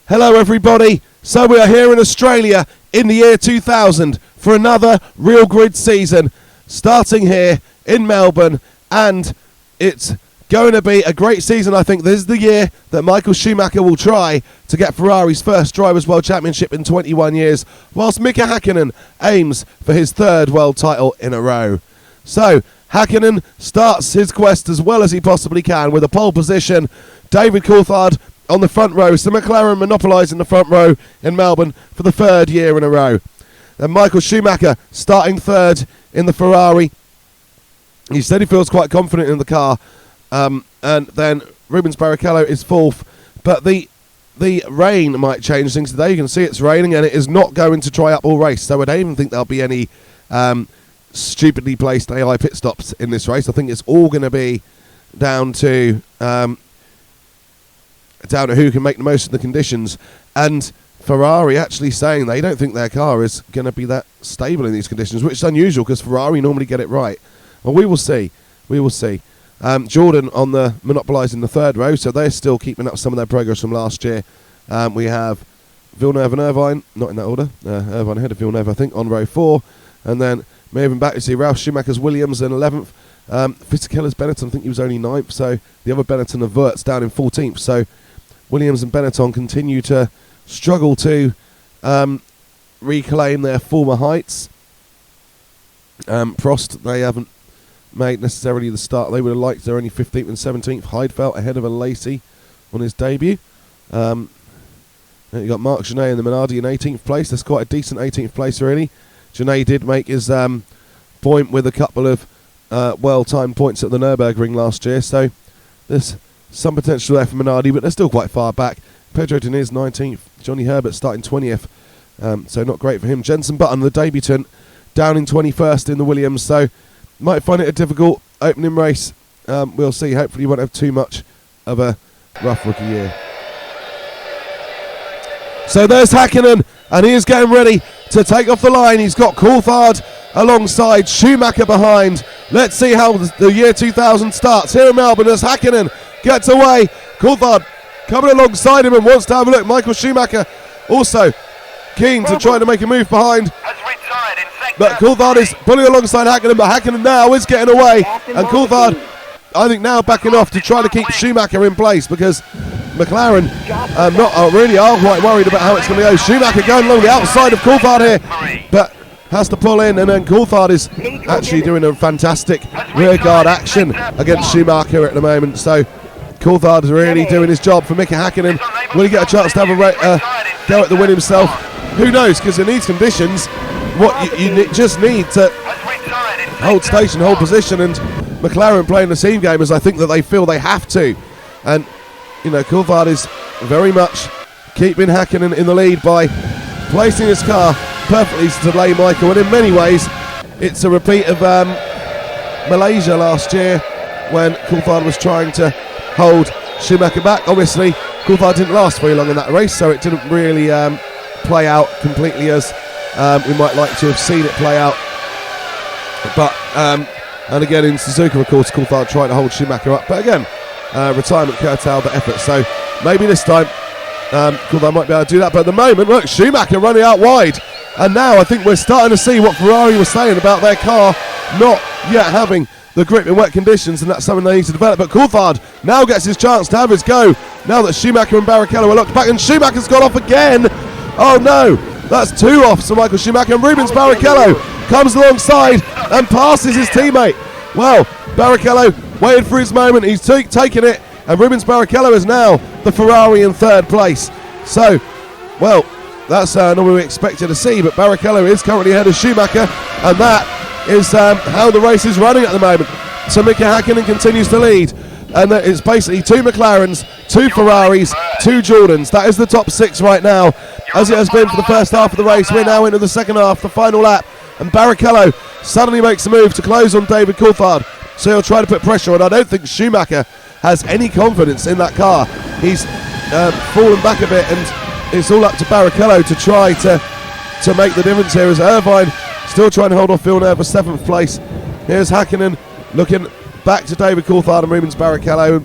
Hello everybody, so we are here in Australia in the year 2000 for another Real Grid season, starting here in Melbourne, and it's going to be a great season. I think this is the year that Michael Schumacher will try to get Ferrari's first Drivers' World Championship in 21 years, whilst Mika Häkkinen aims for his third world title in a row. So, Häkkinen starts his quest as well as he possibly can with a pole position. David Coulthard on the front row, so McLaren monopolising the front row in Melbourne for the third year in a row. And Michael Schumacher starting third in the Ferrari. He said he feels quite confident in the car. And then Rubens Barrichello is fourth. But the rain might change things today. You can see it's raining and it is not going to dry up all race. So I don't even think there'll be any stupidly placed AI pit stops in this race. I think it's all going to be down to who can make the most of the conditions, and Ferrari actually saying they don't think their car is going to be that stable in these conditions, which is unusual because Ferrari normally get it right. Well, we will see. Jordan on the monopolising the third row, so they're still keeping up some of their progress from last year. We have Villeneuve and Irvine, not in that order, Irvine ahead of Villeneuve I think, on row 4, and then moving back to see Ralf Schumacher's Williams in 11th, Fisichella's Benetton, I think he was only 9th, so the other Benetton of Wirtz down in 14th, so Williams and Benetton continue to struggle to reclaim their former heights. Prost, they haven't made necessarily the start they would have liked. They're only 15th and 17th. Heidfeld ahead of a Lacey on his debut. Then you got Marc Genet and the Minardi in 18th place. That's quite a decent 18th place, really. Genet did make his point with a couple of well-timed points at the Nürburgring last year, so there's some potential there for Minardi, but they're still quite far back. Pedro Diniz 19th, Johnny Herbert starting 20th, so not great for him. Jenson Button, the debutant, down in 21st in the Williams, so might find it a difficult opening race. We'll see. Hopefully he won't have too much of a rough rookie year. So there's Häkkinen, and he is getting ready to take off the line. He's got Coulthard alongside, Schumacher behind. Let's see how the year 2000 starts here in Melbourne as Häkkinen gets away. Coulthard coming alongside him and wants to have a look. Michael Schumacher also keen to try to make a move behind. But Coulthard is pulling alongside Häkkinen, but Häkkinen now is getting away. And Coulthard, I think, now backing off to try to keep Schumacher in place because McLaren really are quite worried about how it's going to go. Schumacher going along the outside of Coulthard here, but has to pull in, and then Coulthard is actually doing a fantastic rear guard action against Schumacher at the moment. So Coulthard is really doing his job for Mika Häkkinen. Will he get a chance to have a go at the win himself? Who knows, because in these conditions, what you just need to hold station, hold position, and McLaren playing the team game as I think that they feel they have to. And, you know, Coulthard is very much keeping Häkkinen in the lead by placing his car perfectly to delay Michael, and in many ways it's a repeat of Malaysia last year when Coulthard was trying to hold Schumacher back. Obviously Coulthard didn't last very long in that race, so it didn't really play out completely as we might like to have seen it play out. But and again in Suzuka, of course, Coulthard tried to hold Schumacher up, but again retirement curtailed the effort, so maybe this time Coulthard might be able to do that. But at the moment, look, Schumacher running out wide, and now I think we're starting to see what Ferrari was saying about their car not yet having the grip in wet conditions, and that's something they need to develop. But Coulthard now gets his chance to have his go now that Schumacher and Barrichello are locked back, and Schumacher's gone off again. Oh no, that's 2 off, so Michael Schumacher, and Rubens Barrichello comes alongside and passes his teammate. Well, Barrichello waited for his moment, he's taken it, and Rubens Barrichello is now the Ferrari in third place. So, well, that's not what we expected to see, but Barrichello is currently ahead of Schumacher, and that is how the race is running at the moment. So Mika Häkkinen continues to lead, and it's basically 2 McLarens, 2 Ferraris, 2 Jordans. That is the top 6 right now, as it has been for the first half of the race. We're now into the second half, the final lap, and Barrichello suddenly makes a move to close on David Coulthard, so he'll try to put pressure on. I don't think Schumacher has any confidence in that car. He's fallen back a bit, and it's all up to Barrichello to try to make the difference here, as Irvine still trying to hold off Villeneuve for 7th place. Here's Häkkinen looking back to David Coulthard and Rubens Barrichello.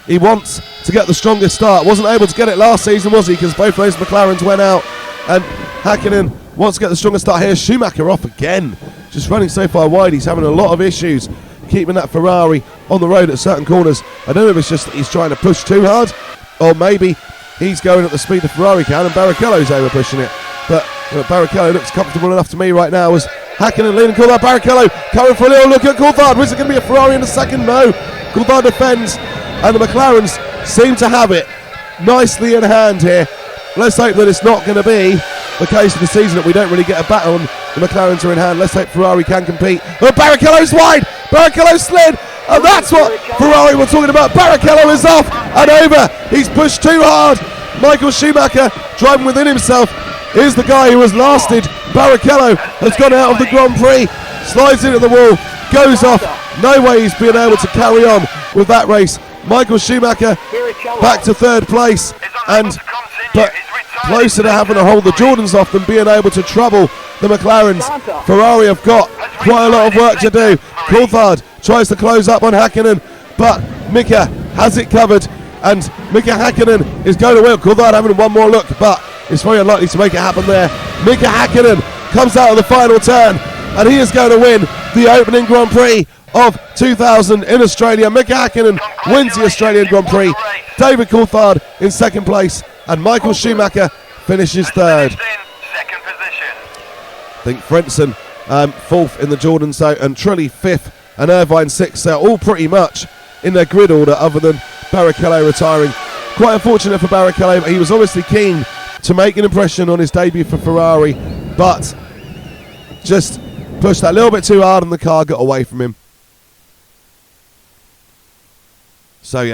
He wants to get the strongest start. Wasn't able to get it last season, was he? Because both those McLarens went out. And Häkkinen wants to get the strongest start here. Schumacher off again. Just running so far wide. He's having a lot of issues keeping that Ferrari on the road at certain corners. I don't know if it's just that he's trying to push too hard, or maybe he's going at the speed the Ferrari can and Barrichello's over pushing it. But Barrichello looks comfortable enough to me right now as Häkkinen leading Coulthard. Barrichello coming for a little look at Coulthard. Was it going to be a Ferrari in a second? No. Coulthard defends, and the McLarens seem to have it nicely in hand here. Let's hope that it's not going to be the case of the season that we don't really get a battle and the McLarens are in hand. Let's hope Ferrari can compete. Oh, Barrichello's wide. Barrichello slid. And that's what Ferrari were talking about. Barrichello is off and over. He's pushed too hard. Michael Schumacher driving within himself is the guy who has lasted. Barrichello has gone out of the Grand Prix. Slides into the wall. Goes off. No way he's been able to carry on with that race. Michael Schumacher back to third place. But closer to having to hold the Jordans off than being able to trouble the McLarens. Ferrari have got quite a lot of work to do. Coulthard tries to close up on Häkkinen, but Mika has it covered, and Mika Häkkinen is going to win. Coulthard having one more look, but it's very unlikely to make it happen there. Mika Häkkinen comes out of the final turn, and he is going to win the opening Grand Prix of 2000 in Australia. Mika Häkkinen wins the Australian Grand Prix. David Coulthard in second place, and Michael Schumacher finishes third. I think Frentzen fourth in the Jordan, and Trulli fifth, and Irvine sixth. They're all pretty much in their grid order, other than Barrichello retiring. Quite unfortunate for Barrichello, but he was obviously keen to make an impression on his debut for Ferrari, but just pushed that a little bit too hard and the car got away from him. So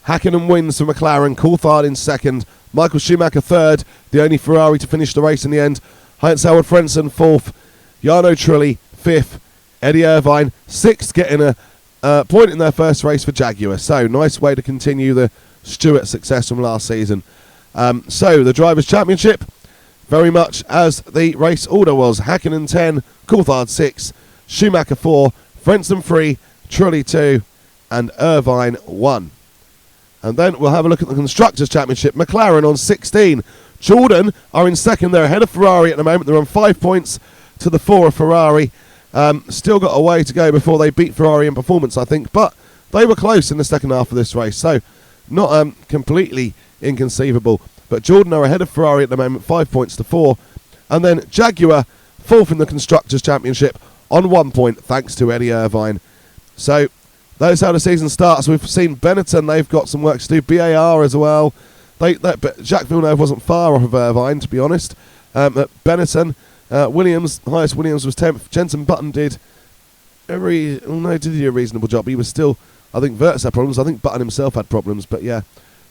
Häkkinen wins for McLaren, Coulthard in second, Michael Schumacher third, the only Ferrari to finish the race in the end. Heinzharaldfrentzen fourth, jarnotrulli fifth, eddieirvine sixth, getting a point in their first race for Jaguar. So nice way to continue the Stewart success from last season. So the Drivers' Championship, very much as the race order was. Häkkinen 10, Coulthard 6, Schumacher 4, Frentzen 3, Trulli 2, and Irvine 1. And then we'll have a look at the Constructors' Championship. McLaren on 16. Jordan are in second. They're ahead of Ferrari at the moment. They're on 5 points to the 4 of Ferrari. Still got a way to go before they beat Ferrari in performance, I think. But they were close in the second half of this race. So not completely inconceivable. But Jordan are ahead of Ferrari at the moment, 5 points to 4. And then Jaguar, fourth in the Constructors' Championship, on 1 point, thanks to eddieirvine. So that's how the season starts. We've seen Benetton, they've got some work to do. BAR as well. But Jacquesvilleneuve wasn't far off of Irvine, to be honest. Benetton, Williams, highest Williams was 10th. Jenson Button did a reasonable job. He was still, I think, Wirtz had problems. I think Button himself had problems. But yeah,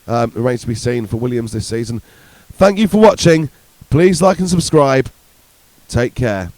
remains to be seen for Williams this season. Thank you for watching. Please like and subscribe. Take care.